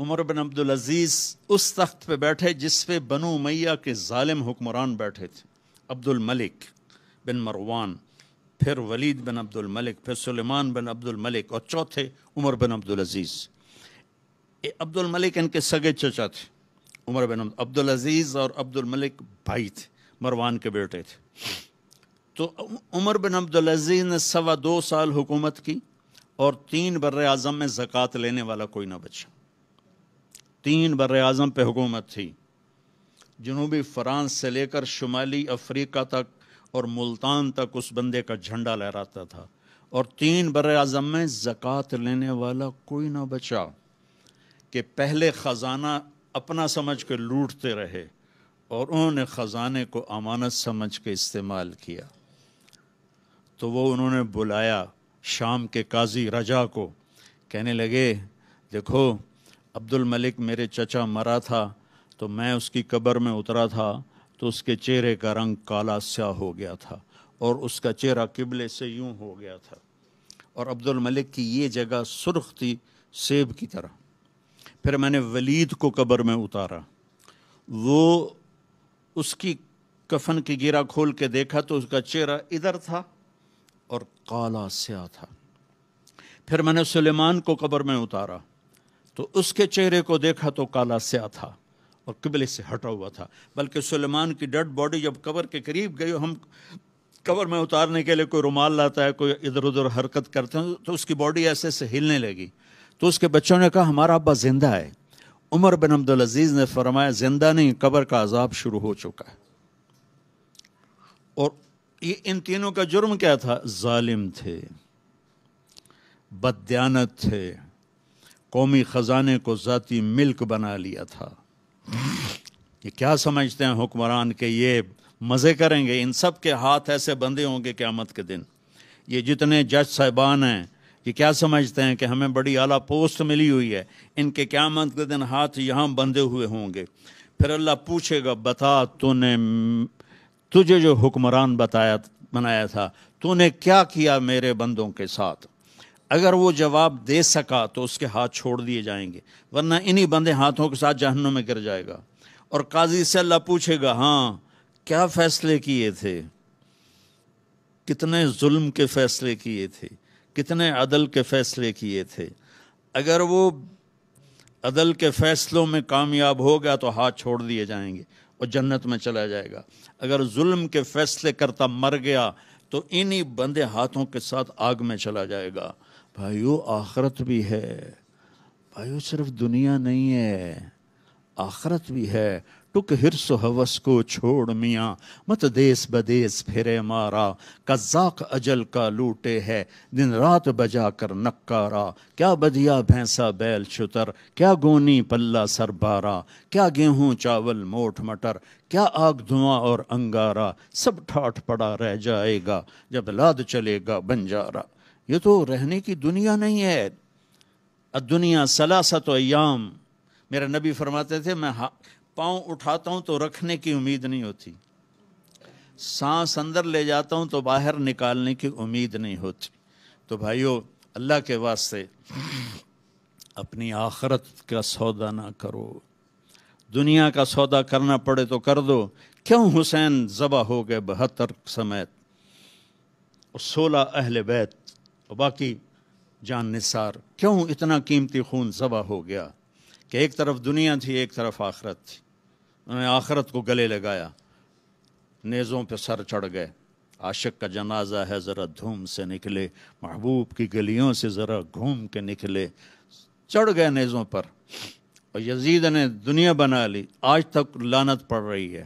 عمر بن عبدالعزیز اس تخت پہ بیٹھے جس پہ بنو امیہ کے ظالم حکمران بیٹھے تھے، عبد الملک بن مروان، پھر ولید بن عبد الملک، پھر سلیمان بن عبد الملک، اور چوتھے عمر بن عبدالعزیز۔ عبد الملک ان کے سگے چچا تھے، عمر بن عبدالعزیز اور عبد الملک بھائی تھے، مروان کے بیٹے تھے۔ تو عمر بن عبدالعزیز نے 2.25 سال حکومت کی، اور 3 بر اعظم میں زکوٰۃ لینے والا کوئی نہ بچا۔ 3 بر اعظم پہ حکومت تھی، جنوبی فرانس سے لے کر شمالی افریقہ تک اور ملتان تک اس بندے کا جھنڈا لہراتا تھا، اور 3 بر اعظم میں زکوٰۃ لینے والا کوئی نہ بچا، کہ پہلے خزانہ اپنا سمجھ کے لوٹتے رہے اور انہوں نے خزانے کو امانت سمجھ کے استعمال کیا۔ تو وہ انہوں نے بلایا شام کے قاضی رجا کو، کہنے لگے دیکھو عبد الملک میرے چچا مرا تھا تو میں اس کی قبر میں اترا تھا تو اس کے چہرے کا رنگ کالا سیاہ ہو گیا تھا اور اس کا چہرہ قبلے سے یوں ہو گیا تھا، اور عبد الملک کی یہ جگہ سرخ تھی سیب کی طرح۔ پھر میں نے ولید کو قبر میں اتارا، وہ اس کی کفن کی گیرا کھول کے دیکھا تو اس کا چہرہ ادھر تھا اور کالا سیاہ تھا۔ پھر میں نے سلیمان کو قبر میں اتارا تو اس کے چہرے کو دیکھا تو کالا سیاہ تھا اور قبلے سے ہٹا ہوا تھا، بلکہ سلیمان کی ڈیڈ باڈی جب قبر کے قریب گئی، ہم قبر میں اتارنے کے لیے کوئی رومال لاتا ہے، کوئی ادھر ادھر حرکت کرتے ہیں تو اس کی باڈی ایسے سے ہلنے لگی، تو اس کے بچوں نے کہا ہمارا ابا زندہ ہے۔ عمر بن عبدالعزیز نے فرمایا زندہ نہیں، قبر کا عذاب شروع ہو چکا ہے۔ اور یہ ان تینوں کا جرم کیا تھا؟ ظالم تھے، بددیانت تھے، قومی خزانے کو ذاتی ملک بنا لیا تھا۔ یہ کیا سمجھتے ہیں حکمران کہ یہ مزے کریں گے؟ ان سب کے ہاتھ ایسے بندھے ہوں گے قیامت کے دن۔ یہ جتنے جج صاحبان ہیں یہ کیا سمجھتے ہیں کہ ہمیں بڑی اعلیٰ پوسٹ ملی ہوئی ہے؟ ان کے قیامت کے دن ہاتھ یہاں بندھے ہوئے ہوں گے۔ پھر اللہ پوچھے گا بتا تجھے جو حکمران بنایا تھا تو نے کیا کیا میرے بندوں کے ساتھ؟ اگر وہ جواب دے سکا تو اس کے ہاتھ چھوڑ دیے جائیں گے، ورنہ انہی بندے ہاتھوں کے ساتھ جہنم میں گر جائے گا۔ اور قاضی سے اللہ پوچھے گا ہاں کیا فیصلے کیے تھے، کتنے ظلم کے فیصلے کیے تھے، کتنے عدل کے فیصلے کیے تھے۔ اگر وہ عدل کے فیصلوں میں کامیاب ہو گیا تو ہاتھ چھوڑ دیے جائیں گے اور جنت میں چلا جائے گا۔ اگر ظلم کے فیصلے کرتا مر گیا تو انہی بندے ہاتھوں کے ساتھ آگ میں چلا جائے گا۔ بھائیو آخرت بھی ہے، بھائیو صرف دنیا نہیں ہے، آخرت بھی ہے۔ ٹک ہرس و ہوس کو چھوڑ میاں، مت دیس بدیس پھرے مارا، قذاق اجل کا لوٹے ہے دن رات بجا کر نکارا۔ کیا بدیا بھینسا بیل شتر، کیا گونی پلہ سر بارا، کیا گیہوں چاول موٹ مٹر، کیا آگ دھواں اور انگارا، سب ٹھاٹھ پڑا رہ جائے گا جب لاد چلے گا بنجارا۔ یہ تو رہنے کی دنیا نہیں ہے۔ الدنیا ثلاثۃ ایام، میرے نبی فرماتے تھے میں پاؤں اٹھاتا ہوں تو رکھنے کی امید نہیں ہوتی، سانس اندر لے جاتا ہوں تو باہر نکالنے کی امید نہیں ہوتی۔ تو بھائیو اللہ کے واسطے اپنی آخرت کا سودا نہ کرو، دنیا کا سودا کرنا پڑے تو کر دو۔ کیوں حسین ذبح ہو گئے 72 سمیت، اور 16 اہل بیت اور باقی جان نثار، کیوں اتنا قیمتی خون ذبح ہو گیا؟ کہ ایک طرف دنیا تھی ایک طرف آخرت تھی، انہوں نے آخرت کو گلے لگایا، نیزوں پہ سر چڑھ گئے۔ عاشق کا جنازہ ہے ذرا دھوم سے نکلے، محبوب کی گلیوں سے ذرا گھوم کے نکلے، چڑھ گئے نیزوں پر۔ اور یزید نے دنیا بنا لی، آج تک لعنت پڑ رہی ہے۔